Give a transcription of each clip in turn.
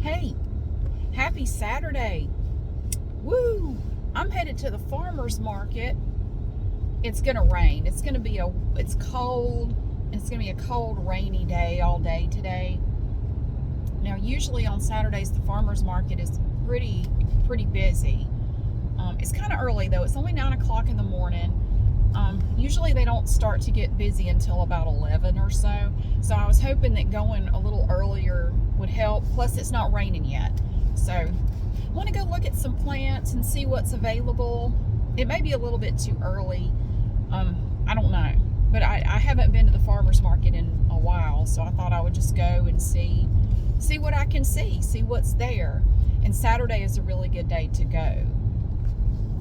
Hey, happy Saturday. Woo! I'm headed to the farmer's market. It's going to rain. It's cold, and it's going to be a cold, rainy day all day today. Now, usually on Saturdays, the farmer's market is pretty busy. It's kind of early though. It's only 9 o'clock in the morning. Usually they don't start to get busy until about 11 or so. So I was hoping that going a little earlier would help. Plus it's not raining yet. So I want to go look at some plants and see what's available. It may be a little bit too early. I don't know. But I haven't been to the farmer's market in a while. So I thought I would just go and see what I can see what's there. And Saturday is a really good day to go.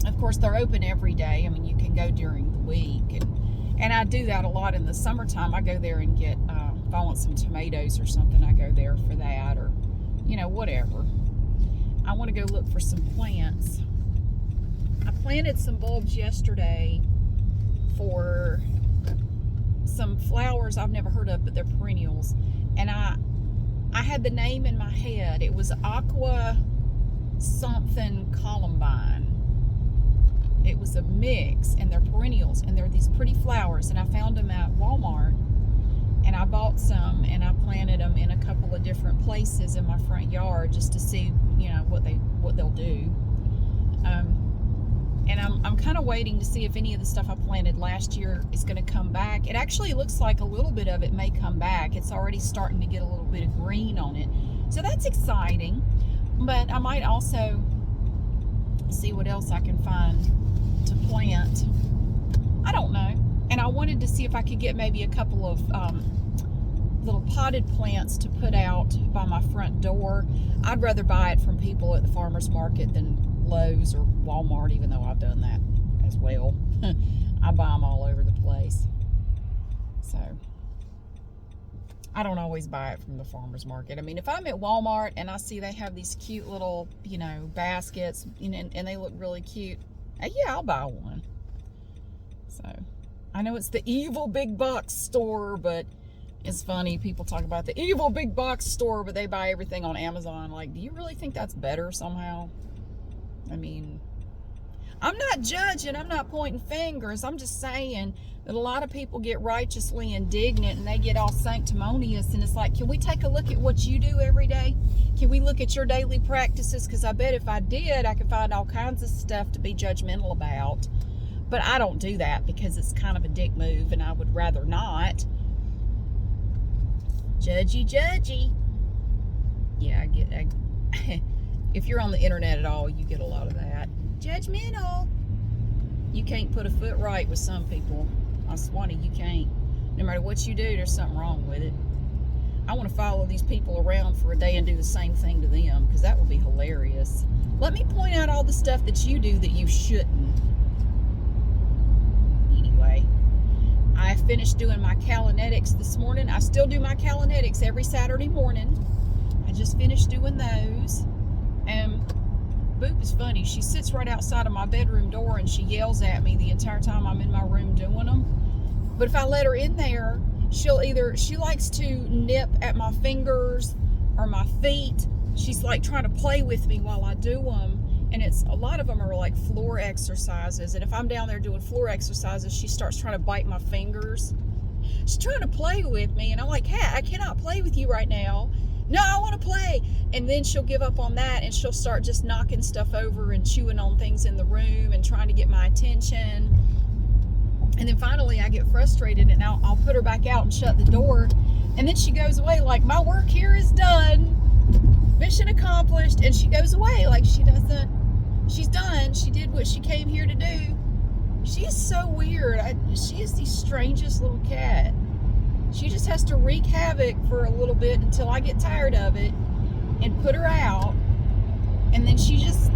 Of course, they're open every day. I mean, you can go during the week. And I do that a lot in the summertime. I go there and get, if I want some tomatoes or something, I go there for that, or, whatever. I want to go look for some plants. I planted some bulbs yesterday for some flowers I've never heard of, but they're perennials. And I had the name in my head. It was Aqua something Columbine. It was a mix, and they're perennials, and they're these pretty flowers, and I found them at Walmart, and I bought some, and I planted them in a couple of different places in my front yard just to see, what they'll do. And I'm kind of waiting to see if any of the stuff I planted last year is going to come back. It actually looks like a little bit of it may come back. It's already starting to get a little bit of green on it, so that's exciting. But I might also see what else I can find to plant. I don't know. And I wanted to see if I could get maybe a couple of little potted plants to put out by my front door. I'd rather buy it from people at the farmer's market than Lowe's or Walmart, even though I've done that as well. I buy them all over the place. So I don't always buy it from the farmer's market. I mean, if I'm at Walmart and I see they have these cute little, baskets, and they look really cute, yeah, I'll buy one. So I know it's the evil big box store, but it's funny. People talk about the evil big box store, but they buy everything on Amazon. Like, do you really think that's better somehow? I mean, I'm not judging. I'm not pointing fingers. I'm just saying that a lot of people get righteously indignant and they get all sanctimonious, and it's like, can we take a look at what you do every day? Can we look at your daily practices? Because I bet if I did, I could find all kinds of stuff to be judgmental about. But I don't do that because it's kind of a dick move, and I would rather not. Judgy. Yeah, if you're on the internet at all, you get a lot of that. Judgmental. You can't put a foot right with some people. I swear you can't. No matter what you do, there's something wrong with it. I want to follow these people around for a day and do the same thing to them, because that would be hilarious. Let me point out all the stuff that you do that you shouldn't. Anyway, I finished doing my Calinetics this morning. I still do my Calinetics every Saturday morning. I just finished doing those. And Boop is funny. She sits right outside of my bedroom door and she yells at me the entire time I'm in my room doing them. But if I let her in there, she likes to nip at my fingers or my feet. She's like trying to play with me while I do them. And a lot of them are like floor exercises. And if I'm down there doing floor exercises, she starts trying to bite my fingers. She's trying to play with me. And I'm like, hey, I cannot play with you right now. No, I want to play. And then she'll give up on that and she'll start just knocking stuff over and chewing on things in the room and trying to get my attention. And then finally I get frustrated and I'll put her back out and shut the door. And then she goes away like, my work here is done. Mission accomplished. And she goes away like she's done. She did what she came here to do. She is so weird. She is the strangest little cat. She just has to wreak havoc for a little bit until I get tired of it and put her out. And then she just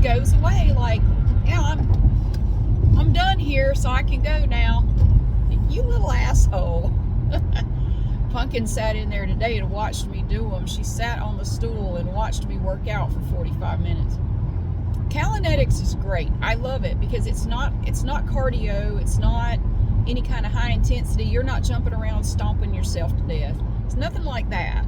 goes away like, yeah, I'm done here, so I can go now. You little asshole. Pumpkin sat in there today and watched me do them. She sat on the stool and watched me work out for 45 minutes. Calinetics is great. I love it because it's not cardio. It's not any kind of high intensity. You're not jumping around stomping yourself to death. It's nothing like that.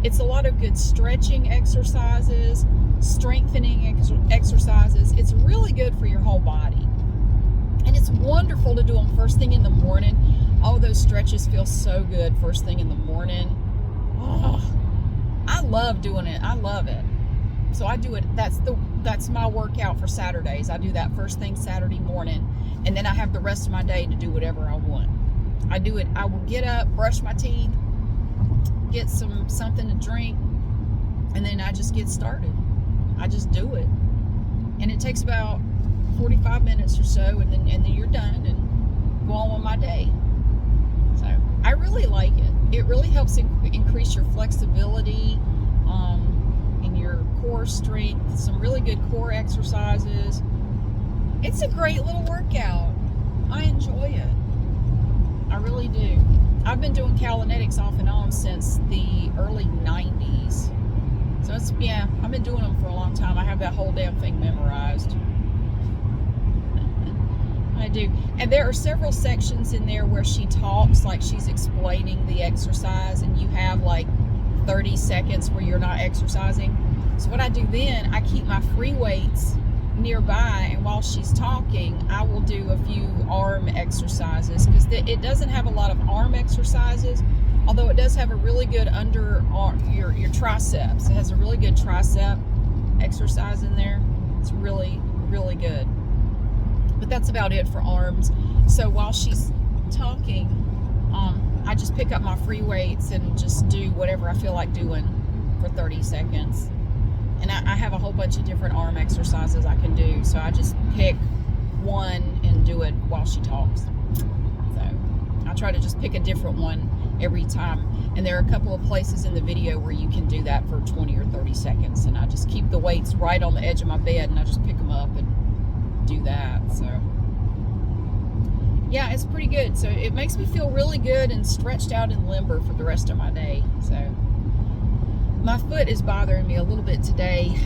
It's a lot of good stretching exercises, strengthening exercises. It's really good for your whole body. And it's wonderful to do them first thing in the morning. All those stretches feel so good first thing in the morning. Oh, I love doing it. I love it. So I do it. That's my workout for Saturdays. I do that first thing Saturday morning, and then I have the rest of my day to do whatever I want. I do it. I will get up, brush my teeth, get something to drink, and then I just get started. I just do it, and it takes about 45 minutes or so, and then you're done and go on with my day. So I really like it. It really helps increase your flexibility, and your core strength. Some really good core exercises. It's a great little workout. I enjoy it. I really do. I've been doing Calinetics off and on since the early 90s. So I've been doing them for a long time. I have that whole damn thing memorized. I do. And there are several sections in there where she talks, like she's explaining the exercise, and you have like 30 seconds where you're not exercising. So what I do then, I keep my free weights nearby, and while she's talking, I will do a few arm exercises, because it doesn't have a lot of arm exercises, although it does have a really good your triceps. It has a really good tricep exercise in there. It's really, really good. But that's about it for arms. So while she's talking, I just pick up my free weights and just do whatever I feel like doing for 30 seconds. And I have a whole bunch of different arm exercises I can do. So I just pick one and do it while she talks. So I try to just pick a different one every time. And there are a couple of places in the video where you can do that for 20 or 30 seconds. And I just keep the weights right on the edge of my bed, and I just pick them up and do that. So yeah, it's pretty good. So it makes me feel really good and stretched out and limber for the rest of my day. So my foot is bothering me a little bit today,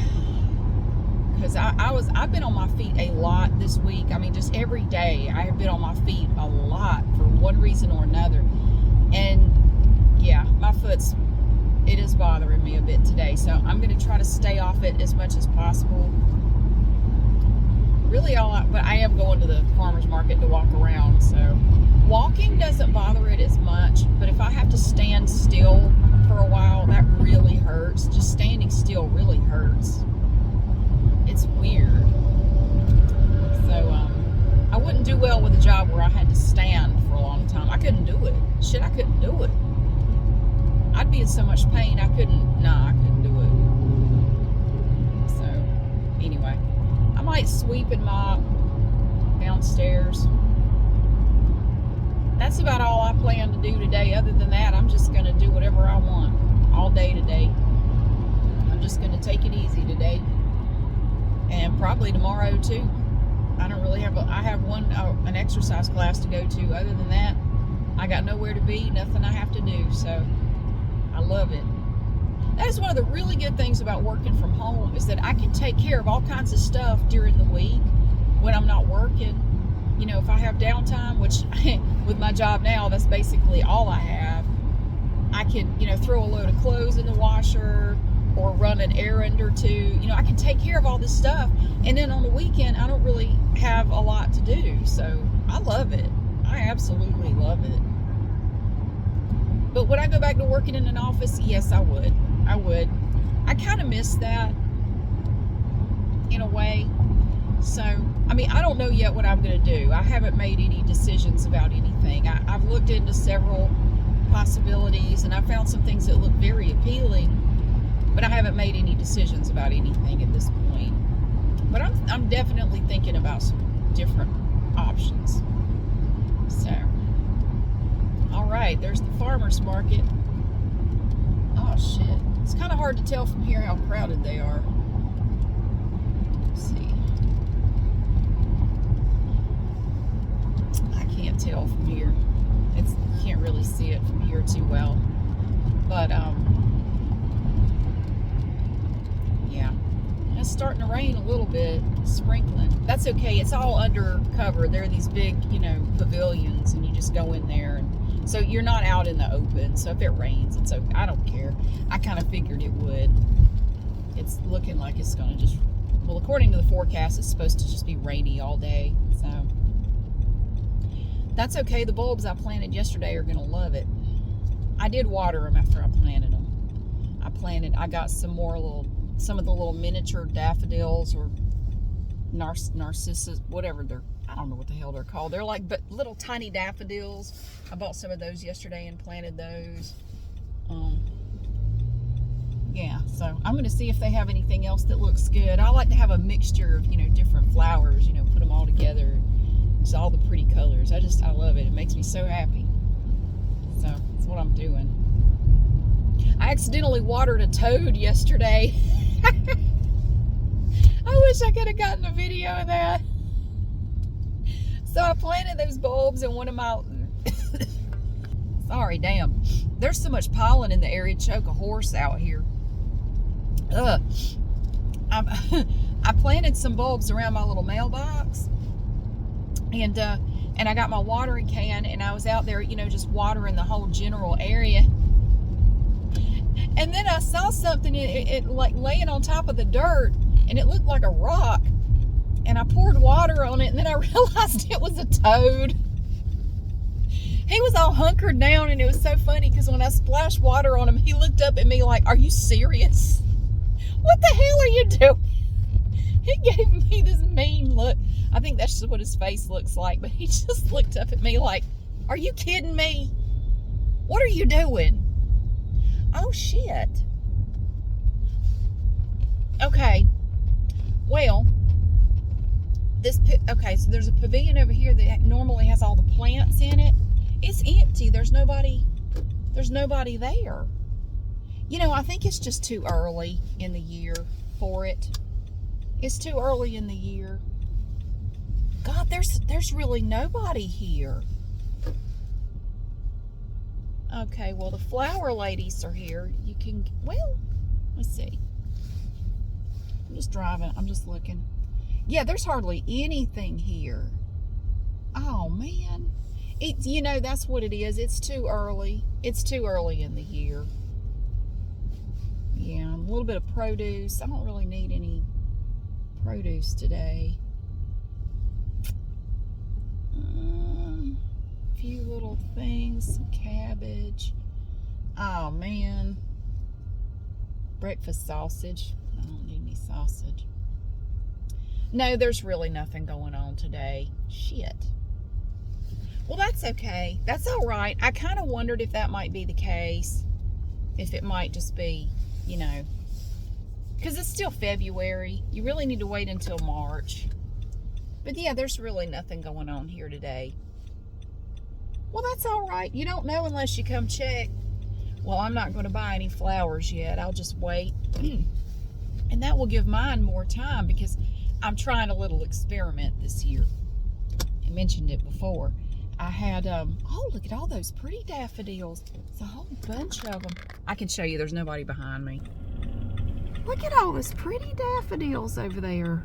because I've been on my feet a lot this week. I mean, just every day I have been on my feet a lot for one reason or another. And yeah, my it is bothering me a bit today. So I'm going to try to stay off it as much as possible. Really but I am going to the farmer's market to walk around. So walking doesn't bother it as much, but if I have to stand still for a while, that really hurts. Just standing still really hurts. It's weird. So I wouldn't do well with a job where I had to stand for a long time. I couldn't do it. Shit, I couldn't do it. I'd be in so much pain. I couldn't do it. So anyway, I might sweep and mop downstairs. That's about all I plan to do today. Other than that, I'm just going to do whatever I want all day today. I'm just going to take it easy today, and probably tomorrow too. I don't really have I have an exercise class to go to. Other than that, I got nowhere to be, nothing I have to do. So I love it. That is one of the really good things about working from home, is that I can take care of all kinds of stuff during the week when I'm not working. You know, if I have downtime, which with my job now, that's basically all I have, I can, throw a load of clothes in the washer or run an errand or two. I can take care of all this stuff. And then on the weekend, I don't really have a lot to do. So I love it. I absolutely love it. But would I go back to working in an office? Yes, I would. I would. I kind of miss that in a way. So, I don't know yet what I'm going to do. I haven't made any decisions about anything. I've looked into several possibilities, and I found some things that look very appealing, but I haven't made any decisions about anything at this point. But I'm definitely thinking about some different options. So, all right, there's the farmer's market. Oh, shit. It's kind of hard to tell from here how crowded they are. Let's see. I can't tell from here. You can't really see it from here too well. But, yeah. It's starting to rain a little bit, sprinkling. That's okay. It's all under cover. There are these big, pavilions, and you just go in there and So you're not out in the open. So if it rains, it's okay. I don't care. I kind of figured it would. It's looking like it's going to just, well, according to the forecast, it's supposed to just be rainy all day. So that's okay. The bulbs I planted yesterday are going to love it. I did water them after I planted them. I got some of the little miniature daffodils or narcissus, whatever I don't know what the hell they're called. They're like but little tiny daffodils. I bought some of those yesterday and planted those. Yeah, so I'm going to see if they have anything else that looks good. I like to have a mixture of, different flowers, put them all together. It's all the pretty colors. I love it. It makes me so happy. So that's what I'm doing. I accidentally watered a toad yesterday. I wish I could have gotten a video of that. So I planted those bulbs in one of my... Sorry, damn. There's so much pollen in the air, it'd choke a horse out here. I planted some bulbs around my little mailbox. And I got my watering can, and I was out there, just watering the whole general area. And then I saw something, it like laying on top of the dirt, and it looked like a rock. And I poured water on it, and then I realized it was a toad. He was all hunkered down, and it was so funny because when I splashed water on him, he looked up at me like, "Are you serious? What the hell are you doing?" He gave me this mean look. I think that's just what his face looks like, but he just looked up at me like, "Are you kidding me? What are you doing?" Oh, shit. Okay. Well, okay, so there's a pavilion over here that normally has all the plants in it. It's empty. There's nobody there. I think it's just too early in the year for it. It's too early in the year. God, there's really nobody here. Okay, well, the flower ladies are here. You can, well, let's see. I'm just driving. I'm just looking. Yeah, there's hardly anything here. Oh, man. That's what it is. It's too early. It's too early in the year. Yeah, a little bit of produce. I don't really need any produce today. Few little things, some cabbage. Oh man, breakfast sausage. I don't need any sausage. No, there's really nothing going on today. Shit. Well, that's okay. That's all right. I kind of wondered if that might be the case. If it might just be, because it's still February. You really need to wait until March. But yeah, there's really nothing going on here today. Well, that's all right. You don't know unless you come check. Well, I'm not going to buy any flowers yet. I'll just wait. And that will give mine more time because I'm trying a little experiment this year. I mentioned it before. I had, oh, look at all those pretty daffodils. It's a whole bunch of them. I can show you. There's nobody behind me. Look at all those pretty daffodils over there.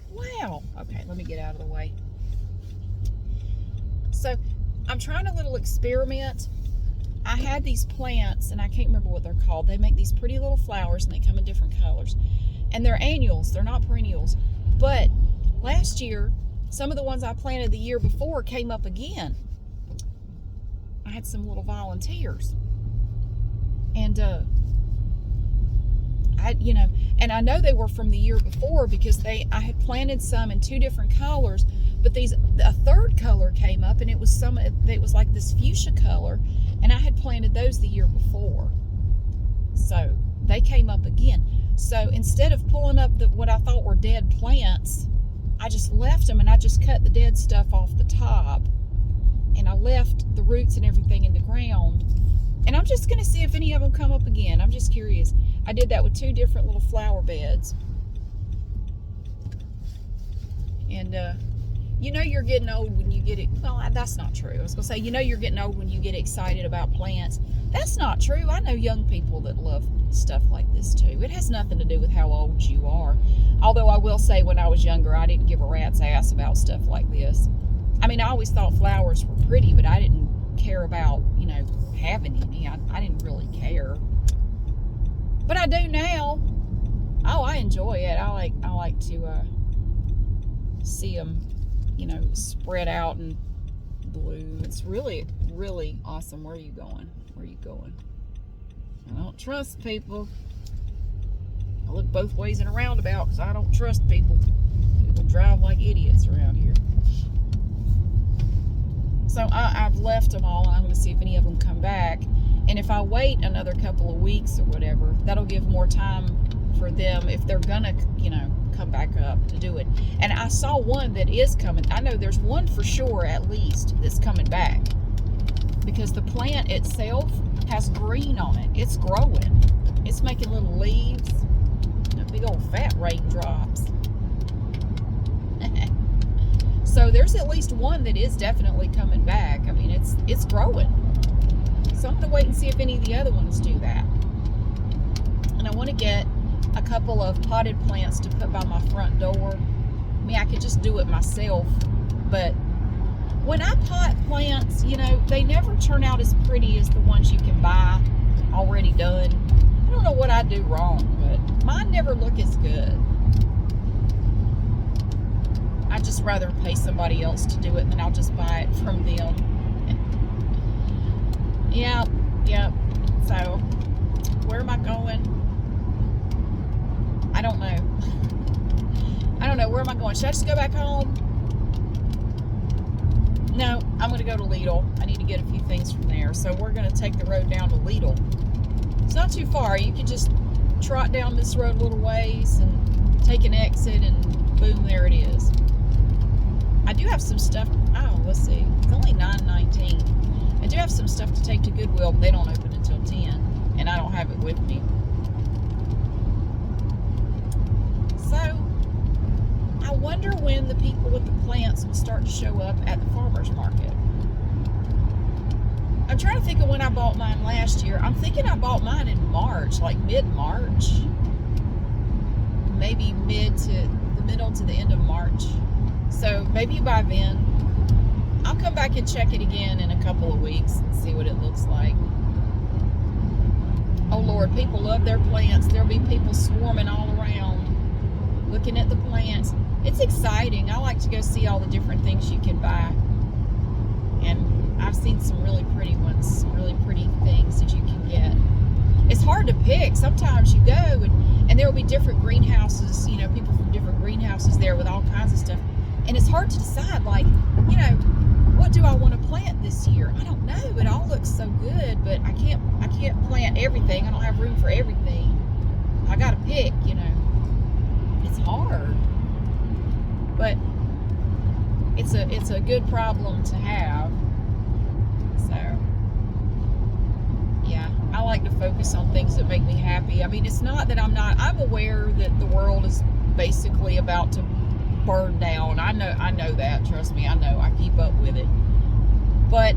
Wow. Okay, let me get out of the way. So I'm trying a little experiment. I had these plants, and I can't remember what they're called. They make these pretty little flowers, and they come in different colors. And they're annuals. They're not perennials. But last year, some of the ones I planted the year before came up again. I had some little volunteers. And, I know they were from the year before because I had planted some in two different colors, but a third color came up, and it was like this fuchsia color, and I had planted those the year before. So they came up again. So instead of pulling up what I thought were dead plants, I just left them, and I just cut the dead stuff off the top, and I left the roots and everything in the ground. And I'm just going to see if any of them come up again. I'm just curious. I did that with two different little flower beds. And, you're getting old when you get it. Well, that's not true. I was going to say, you're getting old when you get excited about plants. That's not true. I know young people that love stuff like this too. It has nothing to do with how old you are. Although I will say when I was younger, I didn't give a rat's ass about stuff like this. I mean, I always thought flowers were pretty, but I didn't care about, having any. I didn't really care. But I do now. Oh, I enjoy it. I like to see them, spread out and bloom. It's really, really awesome. Where are you going? Where are you going? I don't trust people. I look both ways in a roundabout because I don't trust people. People drive like idiots around here. So I've left them all, and I'm going to see if any of them come back. And if I wait another couple of weeks or whatever, that'll give more time for them, if they're going to, come back up, to do it. And I saw one that is coming. I know there's one for sure, at least, that's coming back. Because the plant itself has green on it. It's growing. It's making little leaves. Big old fat raindrops. So there's at least one that is definitely coming back. I mean, it's growing. So I'm going to wait and see if any of the other ones do that. And I want to get a couple of potted plants to put by my front door. I mean, I could just do it myself. But when I pot plants, they never turn out as pretty as the ones you can buy already done. I don't know what I do wrong, but mine never look as good. I'd just rather pay somebody else to do it, and then I'll just buy it from them. Yep. So, where am I going? I don't know. Where am I going? Should I just go back home? No, I'm going to go to Lidl. I need to get a few things from there. So, we're going to take the road down to Lidl. It's not too far. You can just trot down this road a little ways and take an exit, and boom, there it is. I do have some stuff. Oh, let's see. It's only $9.19. I do have some stuff to take to Goodwill, but they don't open until 10, and I don't have it with me. So, I wonder when the people with the plants will start to show up at the farmer's market. I'm trying to think of when I bought mine last year. I'm thinking I bought mine in March, like mid-March. Maybe middle to the end of March. So maybe by then, I'll come back and check it again in a couple of weeks and see what it looks like. Oh Lord, people love their plants. There'll be people swarming all around looking at the plants. It's exciting. I like to go see all the different things you can buy. And I've seen some really pretty ones, really pretty things that you can get. It's hard to pick. Sometimes you go and there will be different greenhouses, people from different greenhouses there with all kinds of stuff. And it's hard to decide, what do I want to plant this year? I don't know. It all looks so good, but I can't plant everything. I don't have room for everything. I got to pick, It's hard. But it's a good problem to have. So, yeah, I like to focus on things that make me happy. I mean, it's not that I'm aware that the world is basically about to burn down. I know that, trust me, I know. I keep up with it. But,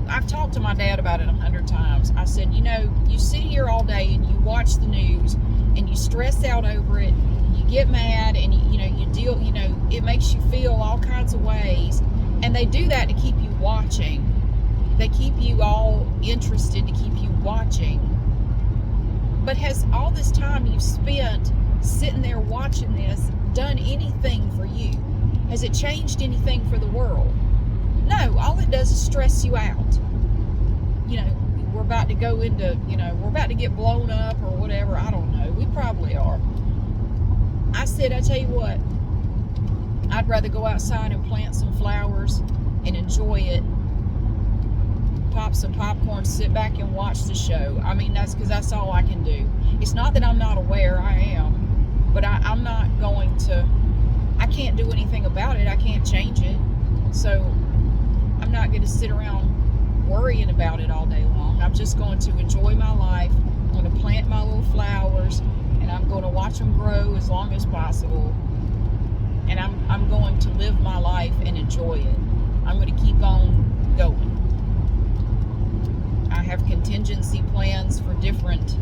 I've talked to my dad about it 100 times. I said, you sit here all day and you watch the news and you stress out over it, you get mad, and you deal, it makes you feel all kinds of ways. And they do that to keep you watching. They keep you all interested to keep you watching. But has all this time you've spent sitting there watching this done anything for you? Has it changed anything for the world? No, all it does is stress you out. We're about to go into, we're about to get blown up or whatever. I don't know. We probably are. I said, I tell you what, I'd rather go outside and plant some flowers and enjoy it, pop some popcorn, sit back and watch the show. I mean, that's because that's all I can do. It's not that I'm not aware, I am, but I'm not going to, I can't do anything about it. I can't change it. So I'm not going to sit around worrying about it all day long. I'm just going to enjoy my life. I'm going to plant my little flowers, and I'm going to watch them grow as long as possible. And I'm going to live my life and enjoy it. I'm going to keep on going. I have contingency plans for different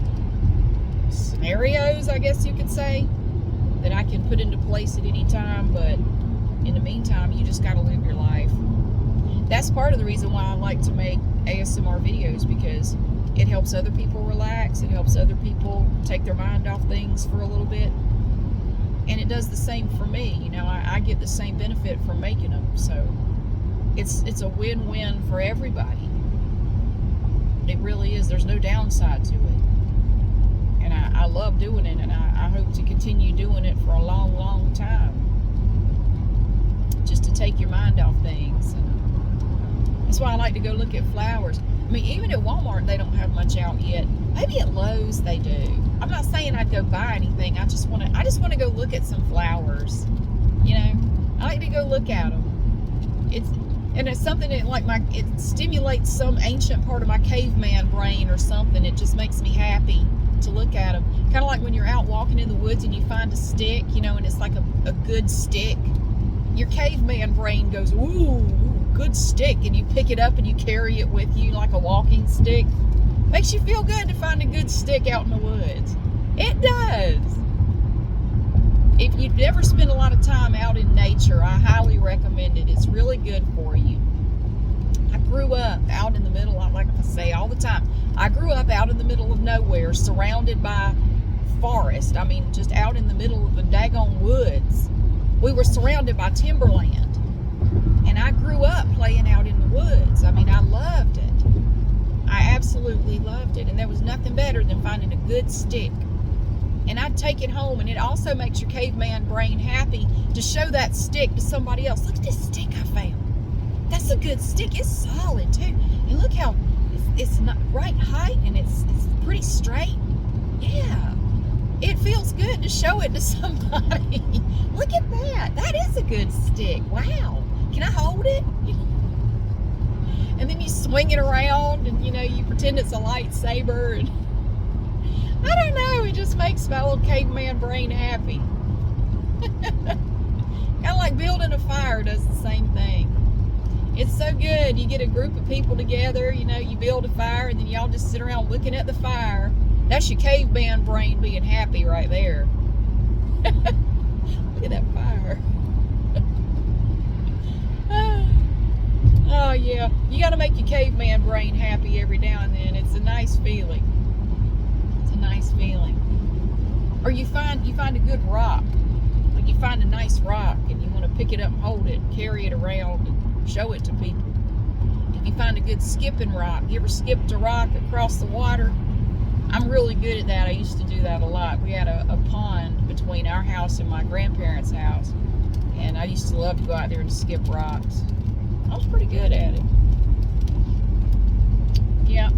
scenarios, I guess you could say, that I can put into place at any time, but in the meantime, you just got to live your life. That's part of the reason why I like to make ASMR videos, because it helps other people relax. It helps other people take their mind off things for a little bit. And it does the same for me. You know, I get the same benefit from making them. So it's a win-win for everybody. It really is. There's no downside to it. And I love doing it, and I hope to continue doing it for a long, long time. Just to take your mind off things. And that's why I like to go look at flowers. I mean, even at Walmart, they don't have much out yet. Maybe at Lowe's they do. I'm not saying I'd go buy anything. I just want to go look at some flowers. You know, I like to go look at them. It's something that it stimulates some ancient part of my caveman brain or something. It just makes me happy to look at them. Kind of like when you're out walking in the woods and you find a stick, you know, and it's like a good stick. Your caveman brain goes, ooh, good stick, and you pick it up and you carry it with you like a walking stick. Makes you feel good to find a good stick out in the woods. It does. If you've never spent a lot of time out in nature, I highly recommend it. It's really good for you. I grew up out in the middle, like I say all the time, I grew up out in the middle of nowhere, surrounded by forest. I mean, just out in the middle of the daggone woods. We were surrounded by timberland. And I grew up playing out in the woods. I mean, I loved it. I absolutely loved it. And there was nothing better than finding a good stick. And I'd take it home, and it also makes your caveman brain happy to show that stick to somebody else. Look at this stick I found. That's a good stick. It's solid too. And look how it's not right height, and it's pretty straight. Yeah. It feels good to show it to somebody. Look at that. That is a good stick. Wow. Can I hold it? And then you swing it around, and you know, you pretend it's a lightsaber, and I don't know, it just makes my little caveman brain happy. Kind of like building a fire does the same thing. It's so good. You get a group of people together, you know, you build a fire, and then y'all just sit around looking at the fire. That's your caveman brain being happy right there. Look at that fire. Oh yeah, you got to make your caveman brain happy every now and then. It's a nice feeling. It's a nice feeling. Or you find a good rock. Like you find a nice rock and you want to pick it up and hold it, and carry it around and show it to people. If you find a good skipping rock, you ever skipped a rock across the water? I'm really good at that. I used to do that a lot. We had a pond between our house and my grandparents' house, and I used to love to go out there and skip rocks. I was pretty good at it. Yeah.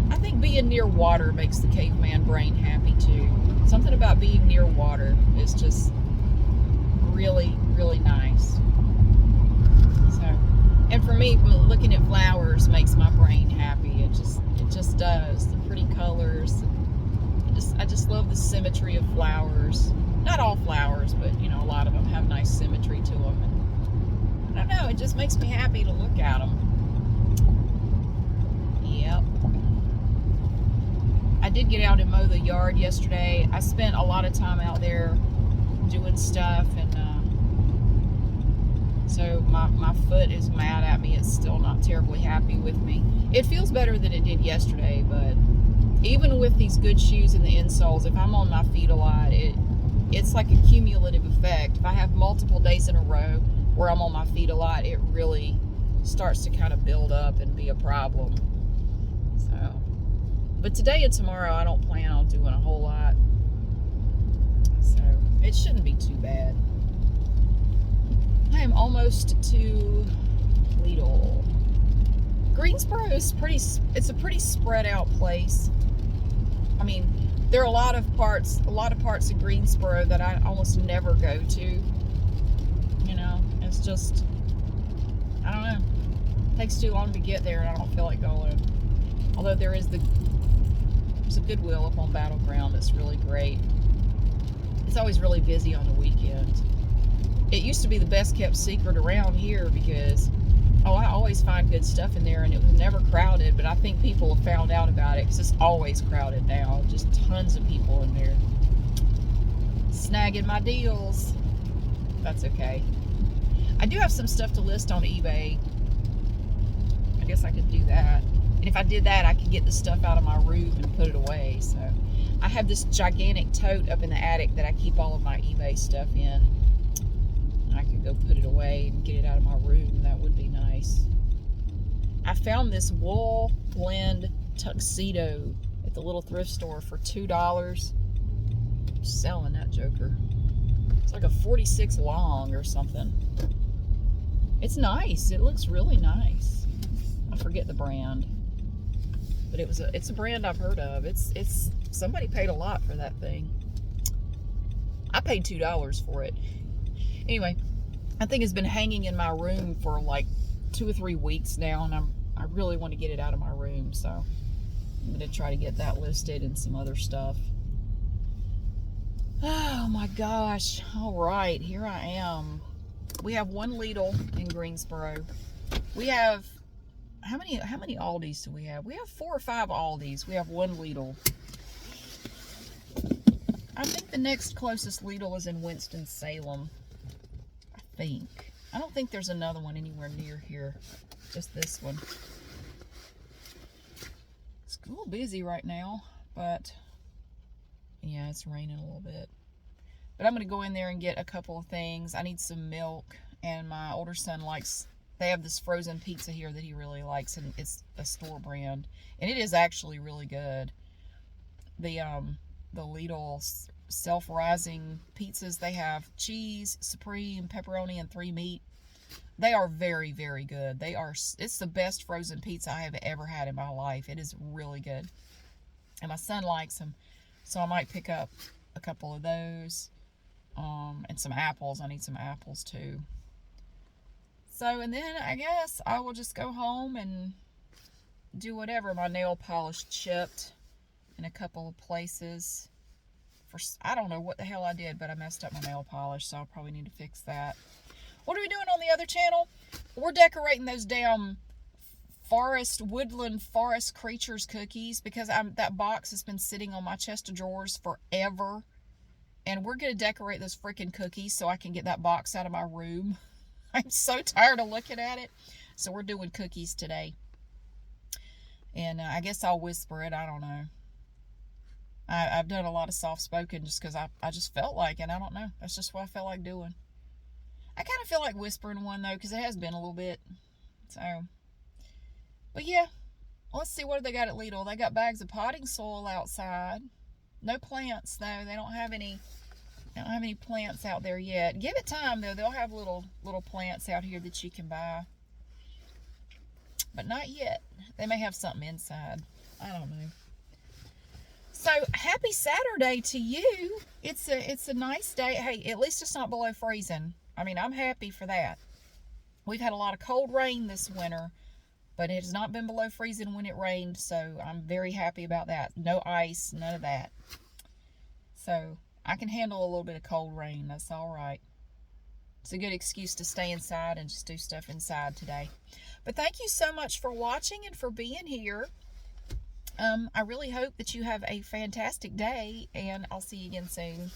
I think being near water makes the caveman brain happy too. Something about being near water is just really, really nice. So, and for me, looking at flowers makes my brain happy. It just does. The pretty colors. I just love the symmetry of flowers. Not all flowers, but you know, a lot of them have nice symmetry to them. And I don't know, it just makes me happy to look at them. Yep. I did get out and mow the yard yesterday. I spent a lot of time out there doing stuff, and so my foot is mad at me. It's still not terribly happy with me. It feels better than it did yesterday, but even with these good shoes and the insoles, if I'm on my feet a lot, it's like a cumulative effect. If I have multiple days in a row where I'm on my feet a lot, it really starts to kind of build up and be a problem. So, but today and tomorrow, I don't plan on doing a whole lot. So, it shouldn't be too bad. I am almost to Lidl. Greensboro is it's a pretty spread out place. I mean, there are a lot of parts of Greensboro that I almost never go to. You know, it's just, I don't know. It takes too long to get there, and I don't feel like going. Although there's a Goodwill up on Battleground that's really great. It's always really busy on the weekends. It used to be the best kept secret around here because, I always find good stuff in there, and it was never crowded, but I think people have found out about it because it's always crowded now. Just tons of people in there. Snagging my deals. That's okay. I do have some stuff to list on eBay. I guess I could do that. And if I did that, I could get the stuff out of my room and put it away. So I have this gigantic tote up in the attic that I keep all of my eBay stuff in. I could go put it away and get it out of my room. That would be nice. I found this wool blend tuxedo at the little thrift store for $2. Selling that joker. It's like a 46 long or something. It's nice. It looks really nice. I forget the brand, but it's a brand I've heard of. It's somebody paid a lot for that thing. I paid $2 for it. Anyway, I think it's been hanging in my room for like 2 or 3 weeks now, and I really want to get it out of my room, so I'm going to try to get that listed and some other stuff. Oh my gosh. All right, here I am. We have one Lidl in Greensboro. We have, how many Aldis do we have? We have 4 or 5 Aldis. We have one Lidl. I think the next closest Lidl is in Winston-Salem. I think. I don't think there's another one anywhere near here. Just this one. It's a little busy right now, but yeah, it's raining a little bit. But I'm going to go in there and get a couple of things. I need some milk, and my older son likes, they have this frozen pizza here that he really likes, and it's a store brand. And it is actually really good. The Lidl self-rising pizzas, they have cheese, supreme, pepperoni, and 3 meat. They are very, very good. It's the best frozen pizza I have ever had in my life. It is really good. And my son likes them. So I might pick up a couple of those. And some apples. I need some apples too. So, and then I guess I will just go home and do whatever. My nail polish chipped in a couple of places. I don't know what the hell I did, but I messed up my nail polish, so I'll probably need to fix that. What are we doing on the other channel? We're decorating those damn woodland forest creatures cookies, because that box has been sitting on my chest of drawers forever. And we're going to decorate those freaking cookies so I can get that box out of my room. I'm so tired of looking at it. So we're doing cookies today. And I guess I'll whisper it. I don't know. I've done a lot of soft-spoken just because I just felt like it. I don't know. That's just what I felt like doing. I kind of feel like whispering one, though, because it has been a little bit. So, but yeah. Let's see what they got at Lidl. They got bags of potting soil outside. No plants, though. They don't have any plants out there yet. Give it time, though. They'll have little plants out here that you can buy. But not yet. They may have something inside. I don't know. So, happy Saturday to you. It's a nice day. Hey, at least it's not below freezing. I mean, I'm happy for that. We've had a lot of cold rain this winter, but it has not been below freezing when it rained, so I'm very happy about that. No ice, none of that. So, I can handle a little bit of cold rain. That's all right. It's a good excuse to stay inside and just do stuff inside today. But thank you so much for watching and for being here. I really hope that you have a fantastic day, and I'll see you again soon.